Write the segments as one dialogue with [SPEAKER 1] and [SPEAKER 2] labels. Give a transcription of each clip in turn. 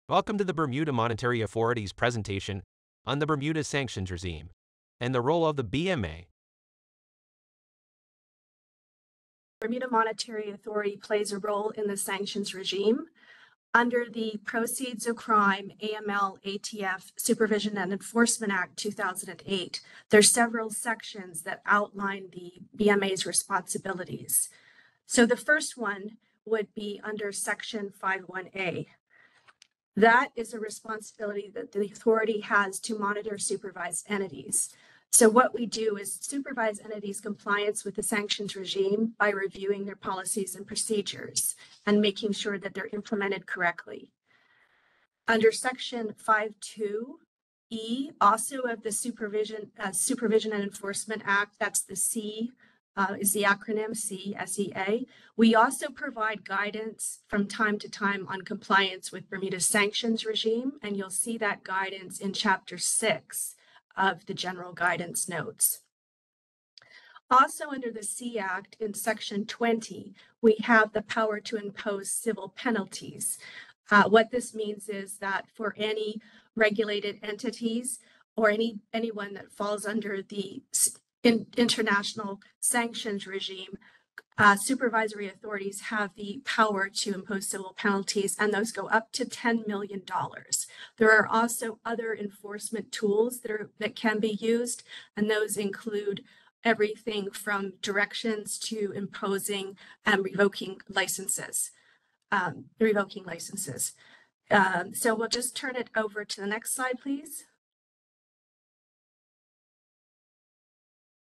[SPEAKER 1] Welcome to the Bermuda Monetary Authority's presentation on the Bermuda Sanctions regime and the role of the BMA.
[SPEAKER 2] Bermuda Monetary Authority plays a role in the sanctions regime. Under the Proceeds of Crime AML ATF Supervision and Enforcement Act 2008, there's several sections that outline the BMA's responsibilities. So the first one would be under Section 51A. That is a responsibility that the authority has to monitor supervised entities. So what we do is supervise entities' compliance with the sanctions regime by reviewing their policies and procedures and making sure that they're implemented correctly. Under Section 52E, also of the Supervision and Enforcement Act, that's the C, is the acronym SEA. We also provide guidance from time to time on compliance with Bermuda's sanctions regime, and you'll see that guidance in Chapter 6 of the General Guidance Notes. Also under the C Act in Section 20, we have the power to impose civil penalties. What this means is that for any regulated entities or anyone that falls under the international sanctions regime, supervisory authorities have the power to impose civil penalties, and those go up to $10 million. There are also other enforcement tools that can be used, and those include everything from directions to imposing and revoking licenses. So we'll just turn it over to the next slide, please.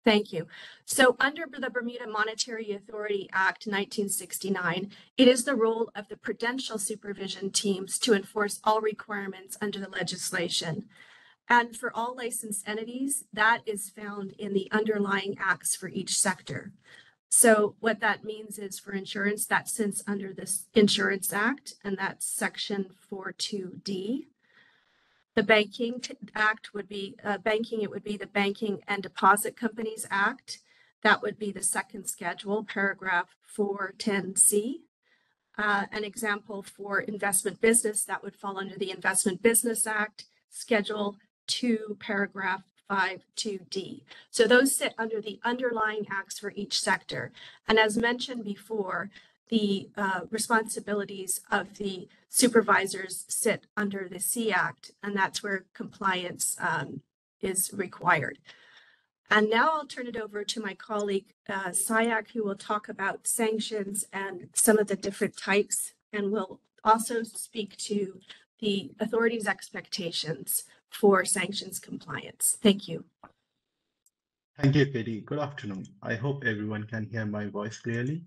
[SPEAKER 2] Thank you. So under the Bermuda Monetary Authority Act 1969, it is the role of the prudential supervision teams to enforce all requirements under the legislation. And for all licensed entities, that is found in the underlying acts for each sector. So what that means is for insurance, that sits under this Insurance Act, and that's Section 42D. The Banking Act would be it would be the Banking and Deposit Companies Act. That would be the second schedule, paragraph 410C. An example for investment business, that would fall under the Investment Business Act, Schedule 2, paragraph 52D. So those sit under the underlying acts for each sector. And as mentioned before, the responsibilities of the supervisors sit under the C Act, and that's where compliance is required. And now I'll turn it over to my colleague, Sayak, who will talk about sanctions and some of the different types, and will also speak to the authority's expectations for sanctions compliance. Thank you.
[SPEAKER 3] Thank you, Katie. Good afternoon. I hope everyone can hear my voice clearly.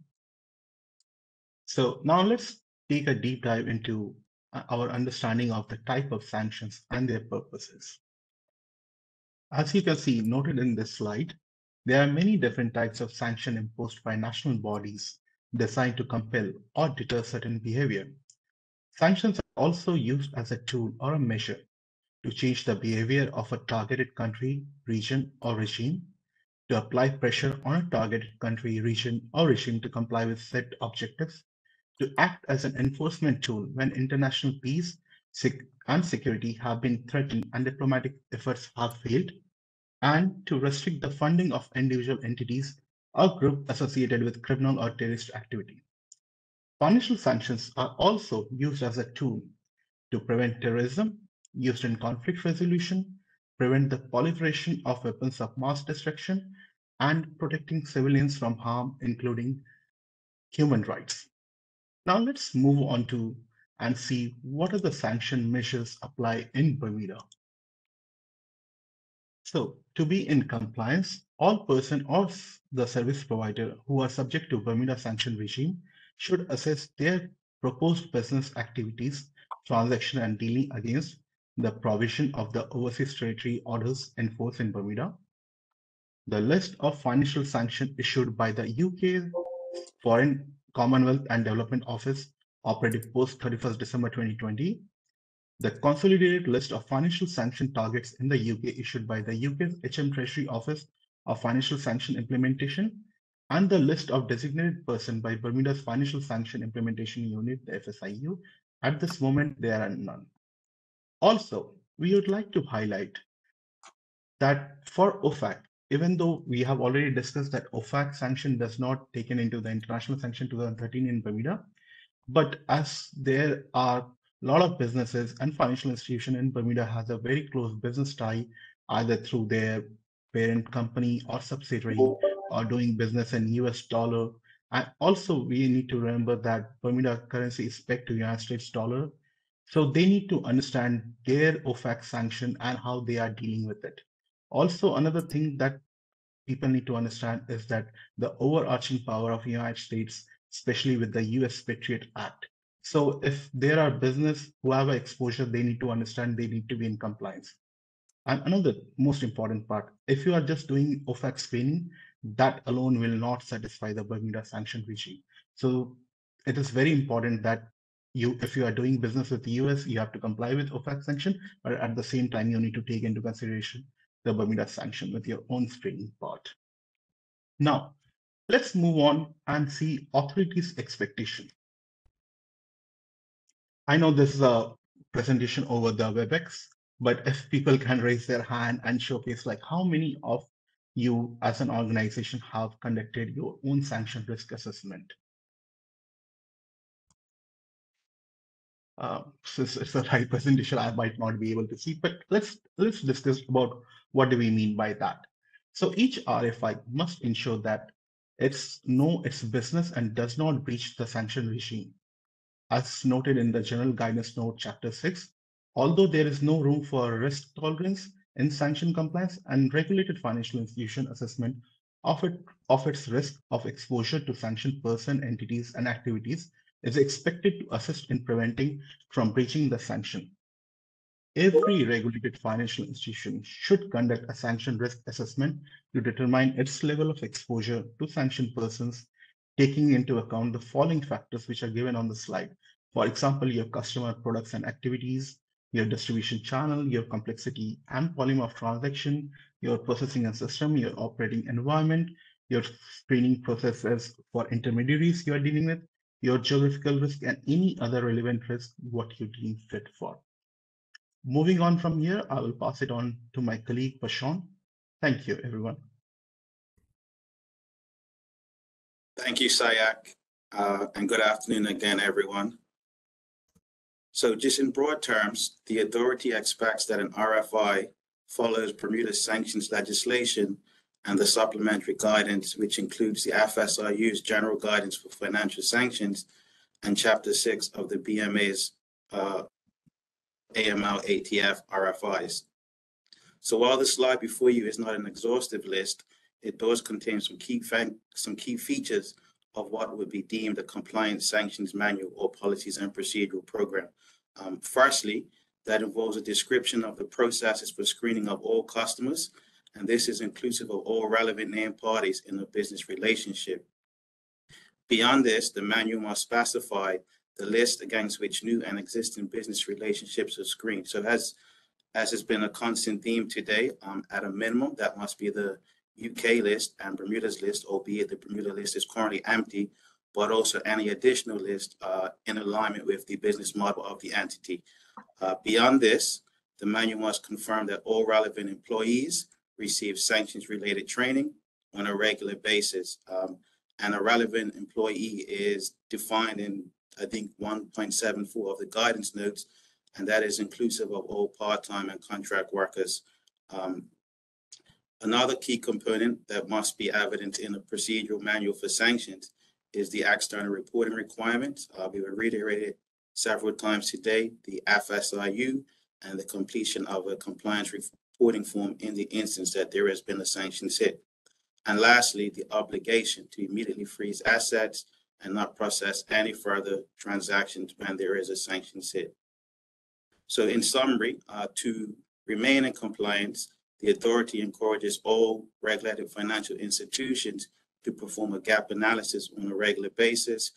[SPEAKER 3] So now let's take a deep dive into our understanding of the type of sanctions and their purposes. As you can see noted in this slide, there are many different types of sanction imposed by national bodies designed to compel or deter certain behavior. Sanctions are also used as a tool or a measure to change the behavior of a targeted country, region, or regime, to apply pressure on a targeted country, region, or regime to comply with set objectives, to act as an enforcement tool when international peace and security have been threatened and diplomatic efforts have failed, and to restrict the funding of individual entities or groups associated with criminal or terrorist activity. Financial sanctions are also used as a tool to prevent terrorism, used in conflict resolution, prevent the proliferation of weapons of mass destruction, and protecting civilians from harm, including human rights. Now let's move on to and see what are the sanction measures apply in Bermuda. So to be in compliance, all person or the service provider who are subject to Bermuda sanction regime should assess their proposed business activities, transaction and dealing against the provision of the overseas territory orders enforced in Bermuda, the list of financial sanctions issued by the UK Foreign Commonwealth and Development Office operative post 31st December 2020, the consolidated list of financial sanction targets in the UK issued by the UK's HM Treasury Office of Financial Sanction Implementation, and the list of designated person by Bermuda's Financial Sanction Implementation Unit, the FSIU. At this moment, there are none. Also, we would like to highlight that for OFAC, even though we have already discussed that OFAC sanction does not taken into the international sanction 2013 in Bermuda, but as there are a lot of businesses and financial institution in Bermuda has a very close business tie, either through their parent company or subsidiary or doing business in US dollar. And also we need to remember that Bermuda currency is pegged to United States dollar. So they need to understand their OFAC sanction and how they are dealing with it. Also, another thing that people need to understand is that the overarching power of the United States, especially with the US Patriot Act. So if there are business who have exposure, they need to understand they need to be in compliance. And another most important part, if you are just doing OFAC screening, that alone will not satisfy the Bermuda sanction regime. So it is very important that if you are doing business with the US, you have to comply with OFAC sanction, but at the same time, you need to take into consideration the Bermuda sanction with your own screening part. Now, let's move on and see authorities' expectation. I know this is a presentation over the WebEx, but if people can raise their hand and showcase like how many of you as an organization have conducted your own sanction risk assessment. Since it's a live presentation, I might not be able to see, but let's discuss about what do we mean by that. So each RFI must ensure that it's its business and does not breach the sanction regime. As noted in the General Guidance Note, Chapter 6, although there is no room for risk tolerance in sanction compliance and regulated financial institution assessment of its risk of exposure to sanctioned person, entities, and activities is expected to assist in preventing from breaching the sanction. Every regulated financial institution should conduct a sanction risk assessment to determine its level of exposure to sanctioned persons, taking into account the following factors which are given on the slide. For example, your customer products and activities, your distribution channel, your complexity and volume of transaction, your processing and system, your operating environment, your screening processes for intermediaries you are dealing with, your geographical risk, and any other relevant risk what you deem fit for. Moving on from here, I will pass it on to my colleague, Pashawn. Thank you, everyone.
[SPEAKER 4] Thank you, Sayak, and good afternoon again, everyone. So just in broad terms, the authority expects that an RFI follows Bermuda sanctions legislation and the supplementary guidance, which includes the FSIU's general guidance for financial sanctions and Chapter 6 of the BMA's AML ATF RFIs. So while the slide before you is not an exhaustive list, it does contain some key features of what would be deemed a compliant sanctions manual or policies and procedural program. Firstly, that involves a description of the processes for screening of all customers, and this is inclusive of all relevant named parties in a business relationship. Beyond this, the manual must specify the list against which new and existing business relationships are screened. So as has been a constant theme today, at a minimum, that must be the UK list and Bermuda's list, albeit the Bermuda list is currently empty, but also any additional list in alignment with the business model of the entity. Beyond this, the manual must confirm that all relevant employees receive sanctions-related training on a regular basis. And a relevant employee is defined in, I think, 1.74 of the guidance notes, and that is inclusive of all part-time and contract workers. Another key component that must be evident in a procedural manual for sanctions is the external reporting requirements. We will reiterate it several times today, the FSIU and the completion of a compliance reporting form in the instance that there has been a sanctions hit. And lastly, the obligation to immediately freeze assets and not process any further transactions when there is a sanctions hit. So in summary, to remain in compliance, the authority encourages all regulated financial institutions to perform a gap analysis on a regular basis,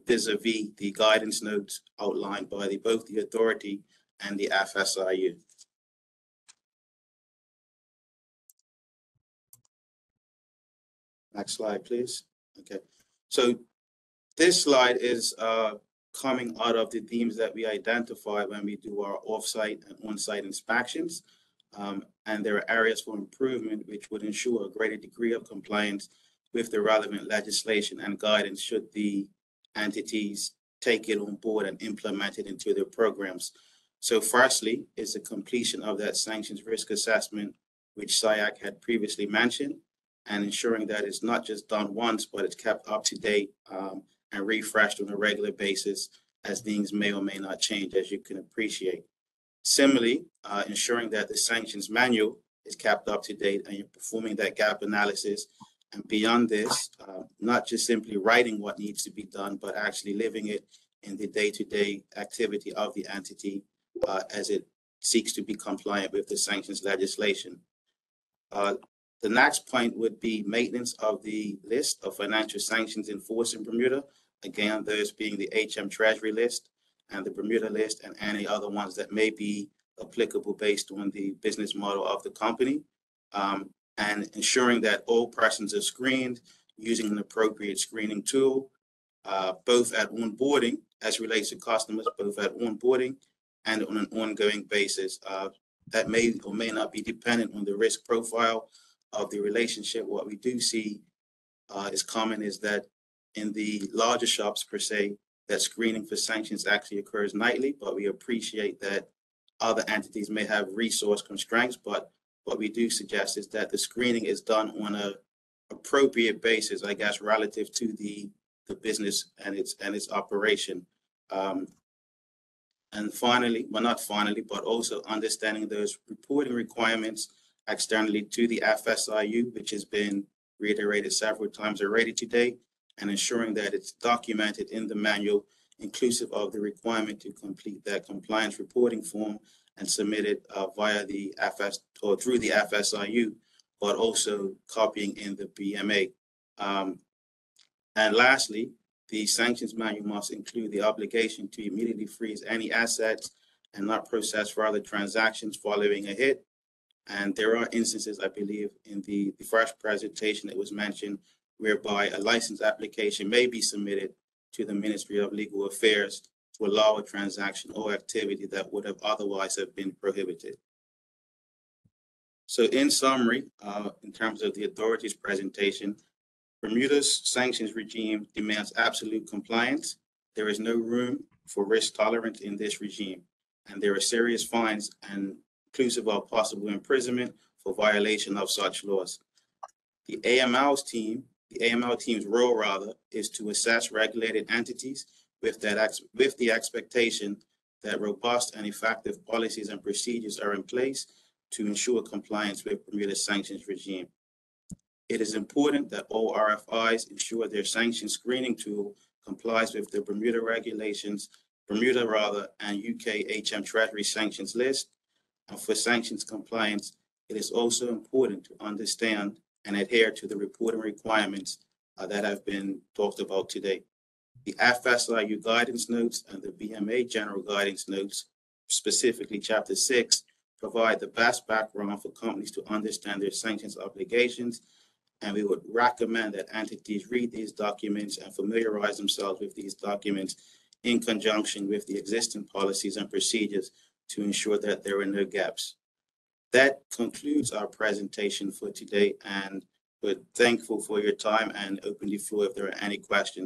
[SPEAKER 4] vis-a-vis the guidance notes outlined by both the authority and the FSIU. Next slide, please. Okay, so this slide is coming out of the themes that we identify when we do our off-site and on-site inspections. And there are areas for improvement which would ensure a greater degree of compliance with the relevant legislation and guidance should the entities take it on board and implement it into their programs. So firstly is the completion of that sanctions risk assessment, which SIAC had previously mentioned, and ensuring that it's not just done once, but it's kept up to date and refreshed on a regular basis as things may or may not change, as you can appreciate. Similarly, ensuring that the sanctions manual is kept up to date and you're performing that gap analysis. And beyond this, not just simply writing what needs to be done, but actually living it in the day-to-day activity of the entity as it seeks to be compliant with the sanctions legislation. The next point would be maintenance of the list of financial sanctions enforced in Bermuda. Again, those being the HM Treasury list and the Bermuda list and any other ones that may be applicable based on the business model of the company. And ensuring that all persons are screened using an appropriate screening tool, both at onboarding as relates to customers, both at onboarding and on an ongoing basis. That may or may not be dependent on the risk profile of the relationship. What we do see is common is that in the larger shops per se, that screening for sanctions actually occurs nightly, but we appreciate that other entities may have resource constraints, but what we do suggest is that the screening is done on an appropriate basis, I guess, relative to the business and its operation. And finally, well, not finally, but also understanding those reporting requirements externally to the FSIU, which has been reiterated several times already today, and ensuring that it's documented in the manual, inclusive of the requirement to complete that compliance reporting form and submit it via the FS or through the FSIU, but also copying in the BMA. And lastly, the sanctions manual must include the obligation to immediately freeze any assets and not process further transactions following a hit. And there are instances, I believe, in the first presentation it was mentioned, whereby a license application may be submitted to the Ministry of Legal Affairs to allow a transaction or activity that would have otherwise have been prohibited. So in summary, in terms of the authority's presentation, Bermuda's sanctions regime demands absolute compliance. There is no room for risk tolerance in this regime, and there are serious fines and inclusive of possible imprisonment for violation of such laws. The AML team's role rather is to assess regulated entities with the expectation that robust and effective policies and procedures are in place to ensure compliance with Bermuda's sanctions regime. It is important that all RFIs ensure their sanction screening tool complies with the Bermuda regulations, and UK HM Treasury sanctions list. And for sanctions compliance, it is also important to understand and adhere to the reporting requirements that have been talked about today. The FSIU guidance notes and the BMA general guidance notes, specifically Chapter 6, provide the best background for companies to understand their sanctions obligations, and we would recommend that entities read these documents and familiarize themselves with these documents in conjunction with the existing policies and procedures to ensure that there are no gaps. That concludes our presentation for today, and we're thankful for your time and open the floor if there are any questions.